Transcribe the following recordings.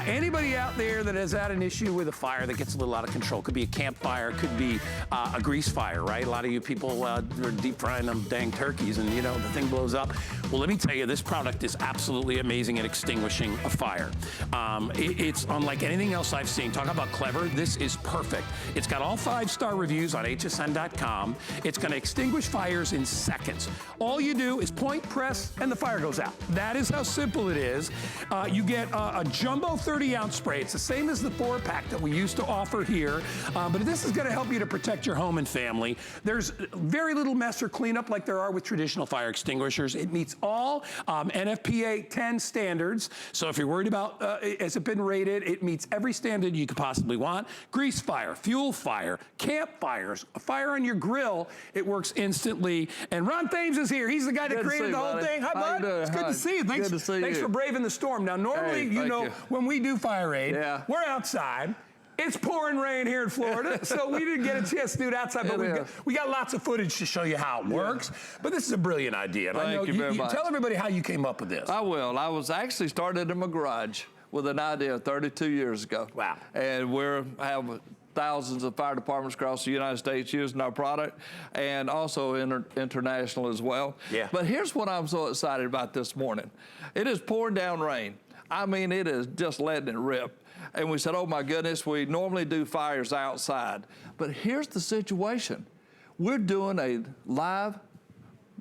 Anybody out there that has had an issue with a fire that gets a little out of control, could be a campfire, could be a grease fire, right? A lot of you people are deep frying them dang turkeys and, you know, the thing blows up. Well, let me tell you, this product is absolutely amazing at extinguishing a fire. It's unlike anything else I've seen. Talk about clever, this is perfect. It's got all 5-star reviews on hsn.com. It's gonna extinguish fires in seconds. All you do is point, press, and the fire goes out. That is how simple it is. You get a jumbo 30-ounce spray. It's the same as the 4-pack that we used to offer here, but this is gonna help you to protect your home and family. There's very little mess or cleanup like there are with traditional fire extinguishers. It meets all NFPA 10 standards, so if you're worried about has it been rated, it meets every standard you could possibly want. Grease fire, fuel fire, campfires, a fire on your grill, it works instantly. And Ron Thames is here. He's the guy that created the whole thing. Hi, bud. It's good to see you. Thanks for braving the storm. Now, normally, you know, when we do FireAde, we're outside. It's pouring rain here in Florida, so we didn't get a chance to do it outside, but we got lots of footage to show you how it works. But this is a brilliant idea. And Thank you very much. Tell everybody how you came up with this. I will. I was actually started in my garage with an idea 32 years ago. Wow. And have thousands of fire departments across the United States using our product, and also international as well. Yeah. But here's what I'm so excited about this morning. It is pouring down rain. I mean, it is just letting it rip. And we said, oh my goodness, we normally do fires outside. But here's the situation. We're doing a live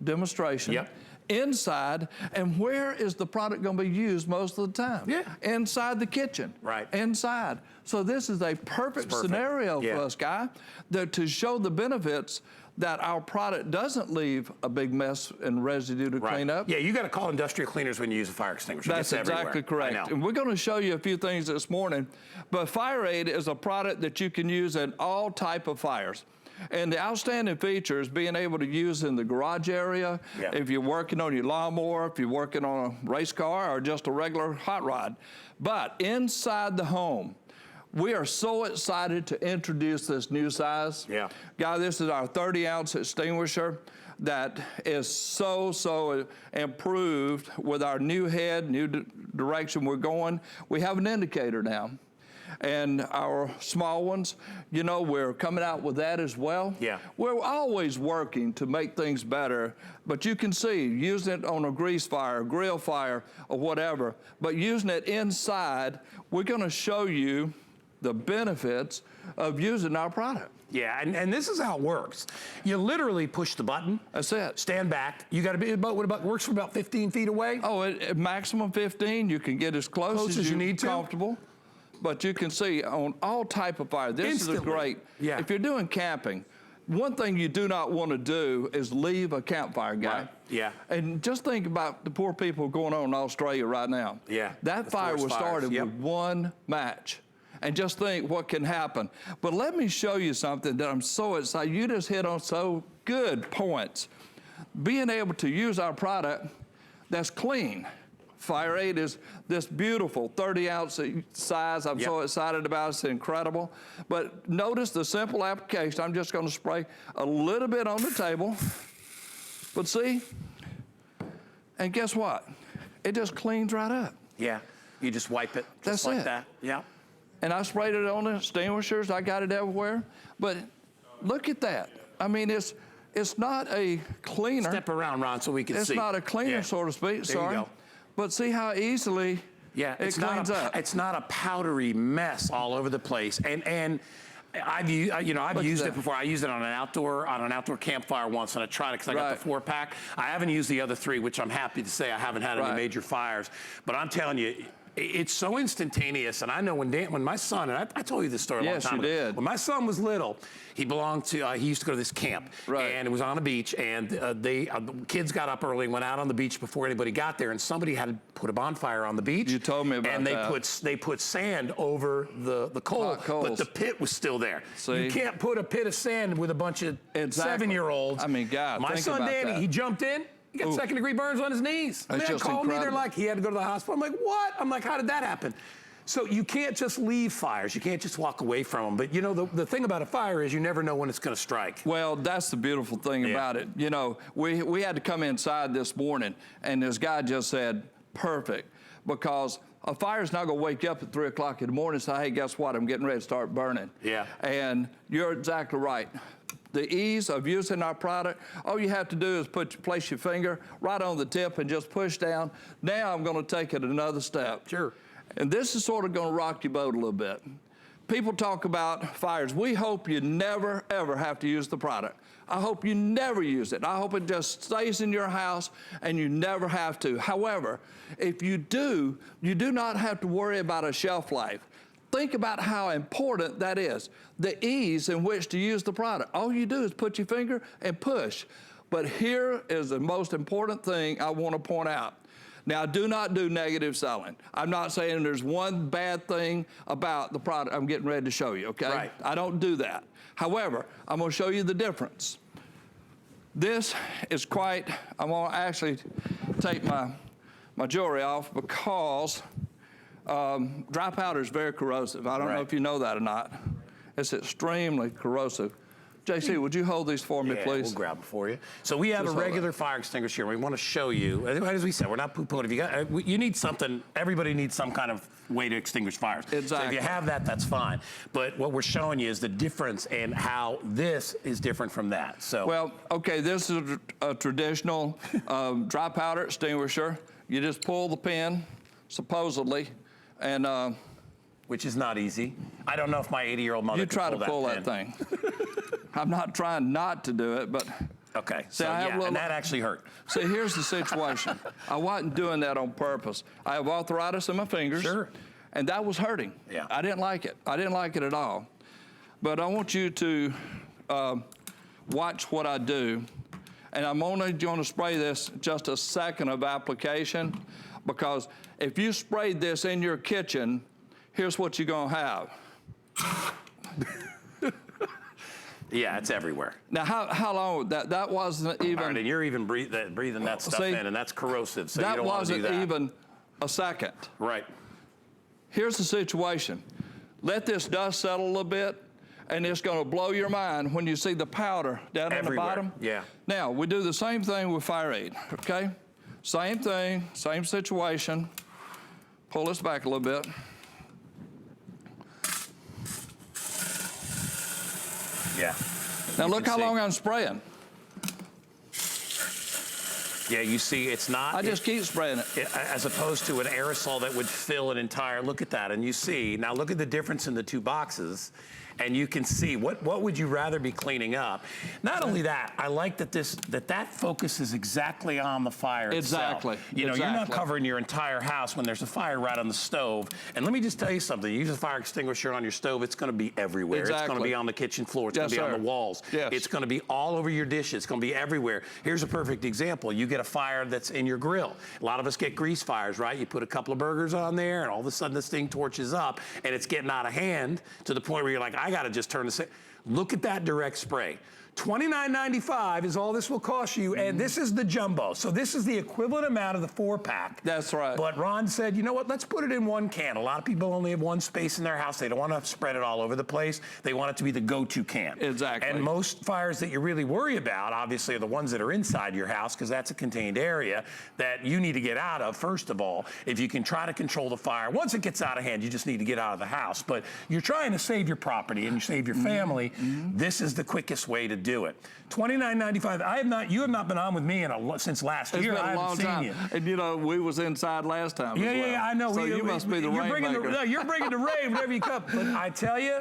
demonstration inside, and where is the product gonna be used most of the time? Inside the kitchen. Right. Inside. So this is a perfect scenario for us, Guy, to show the benefits that our product doesn't leave a big mess and residue to clean up. Yeah, you got to call industrial cleaners when you use a fire extinguisher. That's exactly correct. And we're going to show you a few things this morning. But FireAde is a product that you can use in all type of fires. And the outstanding feature is being able to use in the garage area, if you're working on your lawnmower, if you're working on a race car or just a regular hot rod. But inside the home, we are so excited to introduce this new size. Guy, this is our 30-ounce extinguisher that is so improved with our new head, new direction we're going. We have an indicator now. And our small ones, you know, we're coming out with that as well. We're always working to make things better, but you can see, using it on a grease fire, grill fire, or whatever, but using it inside, we're gonna show you the benefits of using our product. Yeah, and this is how it works. You literally push the button. That's it. Stand back. You got to be about, works from about 15 feet away? Oh, maximum 15. You can get as close as you need to. Comfortable. But you can see on all type of fire, this is great. If you're doing camping, one thing you do not want to do is leave a campfire, Guy. And just think about the poor people going on in Australia right now. That fire was started with one match. And just think what can happen. But let me show you something that I'm so excited. You just hit on so good points. Being able to use our product that's clean. FireAde is this beautiful 30-ounce size. I'm so excited about it. It's incredible. But notice the simple application. I'm just going to spray a little bit on the table. But see, and guess what? It just cleans right up. You just wipe it just like that. And I sprayed it on the extinguishers. I got it everywhere. But look at that. I mean, it's not a cleaner. Step around, Ron, so we can see. It's not a cleaner, so to speak. There you go. But see how easily it cleans up. It's not a powdery mess all over the place. And I've used it before. I used it on an outdoor campfire once, and I tried it because I got the 4-pack. I haven't used the other 3, which I'm happy to say I haven't had any major fires. But I'm telling you, it's so instantaneous. And I know when my son, and I told you this story a long time ago. Yes, you did. When my son was little, he belonged to, he used to go to this camp. And it was on a beach, and the kids got up early and went out on the beach before anybody got there, and somebody had put a bonfire on the beach. You told me about that. And they put sand over the coal, but the pit was still there. You can't put a pit of sand with a bunch of 7-year-olds. I mean, God, my son Danny, he jumped in. He got second-degree burns on his knees. They called me, they're like, he had to go to the hospital. I'm like, what? I'm like, how did that happen? So you can't just leave fires. You can't just walk away from them. But you know, the thing about a fire is you never know when it's gonna strike. Well, that's the beautiful thing about it. You know, we had to come inside this morning, and this guy just said, perfect, because A fire's not going to wake you up at 3 o'clock in the morning and say, hey, guess what? I'm getting ready to start burning. Yeah. And you're exactly right. The ease of using our product, all you have to do is place your finger right on the tip and just push down. Now I'm going to take it another step. Sure. And this is sort of going to rock your boat a little bit. People talk about fires. We hope you never, ever have to use the product. I hope you never use it. I hope it just stays in your house and you never have to. However, if you do, you do not have to worry about a shelf life. Think about how important that is, the ease in which to use the product. All you do is put your finger and push. But here is the most important thing I want to point out. Now, do not do negative selling. I'm not saying there's one bad thing about the product I'm getting ready to show you, okay? Right. I don't do that. However, I'm going to show you the difference. This is quite, I'm going to actually take my jewelry off because dry powder is very corrosive. I don't know if you know that or not. It's extremely corrosive. JC, would you hold these for me, please? We'll grab them for you. So we have a regular fire extinguisher. We want to show you, as we said, we're not poo-pooing. If you need something, everybody needs some kind of way to extinguish fires. Exactly. So if you have that, that's fine. But what we're showing you is the difference in how this is different from that. So. Well, okay, this is a traditional dry powder extinguisher. You just pull the pin, supposedly, and which is not easy. I don't know if my 80-year-old mother could pull that thing. I'm not trying not to do it, but... Okay, so and that actually hurt. See, here's the situation. I wasn't doing that on purpose. I have arthritis in my fingers. Sure. And that was hurting. Yeah. I didn't like it. I didn't like it at all. But I want you to watch what I do. And I'm only going to spray this just a second of application, because if you sprayed this in your kitchen, here's what you're going to have. Yeah, it's everywhere. Now, how long, that wasn't even... All right, and you're even breathing that stuff in, and that's corrosive, so you don't want to do that. That wasn't even a second. Right. Here's the situation. Let this dust settle a little bit, and it's going to blow your mind when you see the powder down in the bottom. Yeah. Now, we do the same thing with FireAde, okay? Same thing, same situation. Pull this back a little bit. Yeah. Now look how long I'm spraying. Yeah, you see, it's not... I just keep spraying it. As opposed to an aerosol that would fill an entire... Look at that, and you see... Now look at the difference in the two boxes, and you can see what would you rather be cleaning up. Not only that, I like that that focuses exactly on the fire itself. Exactly. You know, you're not covering your entire house when there's a fire right on the stove. And let me just tell you something. You use a fire extinguisher on your stove, it's going to be everywhere. Exactly. It's going to be on the kitchen floor. It's going to be on the walls. Yes. It's going to be all over your dishes. It's going to be everywhere. Here's a perfect example. You get a fire that's in your grill. A lot of us get grease fires, right? You put a couple of burgers on there, and all of a sudden this thing torches up, and it's getting out of hand to the point where you're like, I got to just turn this. Look at that direct spray. $29.95 is all this will cost you, and this is the jumbo. So this is the equivalent amount of the 4-pack. That's right. But Ron said, you know what, let's put it in one can. A lot of people only have one space in their house. They don't want to spread it all over the place. They want it to be the go-to can. Exactly. And most fires that you really worry about, obviously, are the ones that are inside your house, because that's a contained area that you need to get out of, first of all. If you can try to control the fire, once it gets out of hand, you just need to get out of the house. But you're trying to save your property and you save your family. This is the quickest way to do it. $29.95. You have not been on with me since last year. It's been a long time. You. And you know, we was inside last time. Yeah, I know. So you must be the rainmaker. You're bringing the rain whenever you come. But I tell you,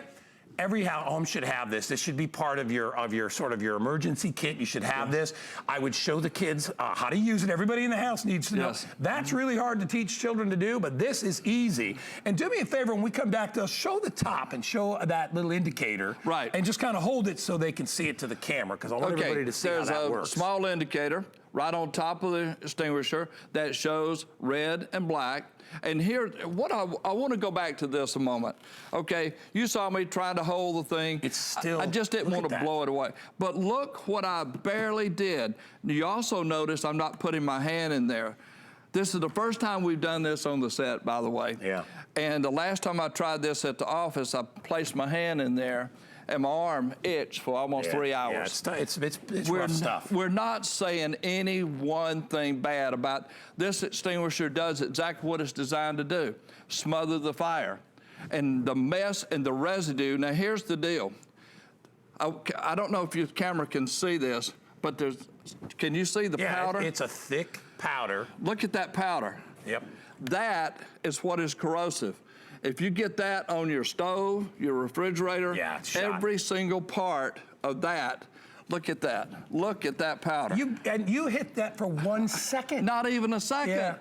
every home should have this. This should be part of your sort of your emergency kit. You should have this. I would show the kids how to use it. Everybody in the house needs to know. That's really hard to teach children to do, but this is easy. And do me a favor, when we come back to show the top and show that little indicator. Right. And just kind of hold it so they can see it to the camera, because I want everybody to see how that works. There's a small indicator right on top of the extinguisher that shows red and black. And here, I want to go back to this a moment. Okay, you saw me trying to hold the thing. It's still, I just didn't want to blow it away. But look what I barely did. You also notice I'm not putting my hand in there. This is the first time we've done this on the set, by the way. Yeah. And the last time I tried this at the office, I placed my hand in there, and my arm itched for almost 3 hours. Yeah, it's rough stuff. We're not saying any one thing bad about this extinguisher. Does exactly what it's designed to do: smother the fire, and the mess and the residue. Now here's the deal. I don't know if your camera can see this, but can you see the powder? It's a thick powder. Look at that powder. Yep. That is what is corrosive. If you get that on your stove, your refrigerator, it's shot. every single part of that, look at that. Look at that powder. You hit that for 1 second. Not even a second. Yeah.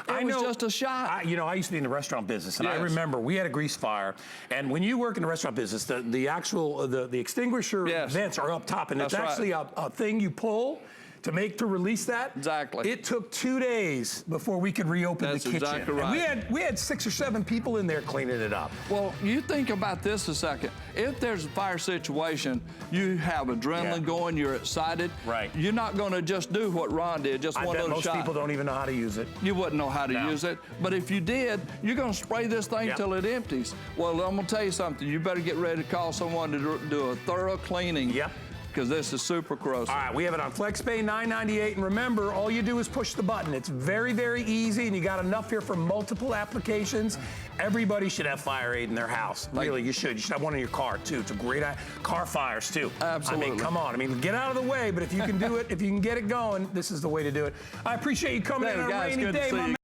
It was just a shot. I used to be in the restaurant business, and I remember we had a grease fire. And when you work in the restaurant business, the extinguisher vents are up top, and it's actually a thing you pull to release that. Exactly. It took 2 days before we could reopen the kitchen. That's exactly right. And we had 6 or 7 people in there cleaning it up. Well, you think about this a second. If there's a fire situation, you have adrenaline going, you're excited. Right. You're not going to just do what Ron did, just one little shot. Most people don't even know how to use it. You wouldn't know how to use it. But if you did, you're going to spray this thing till it empties. Well, I'm going to tell you something. You better get ready to call someone to do a thorough cleaning. Yep. Because this is super corrosive. All right, we have it on FlexPay, $9.98, and remember, all you do is push the button. It's very, very easy, and you got enough here for multiple applications. Everybody should have FireAde in their house. Really, you should. You should have one in your car, too. It's a great car fires, too. Absolutely. I mean, come on. I mean, get out of the way, but if you can do it, if you can get it going, this is the way to do it. I appreciate you coming in on a rainy day, my man.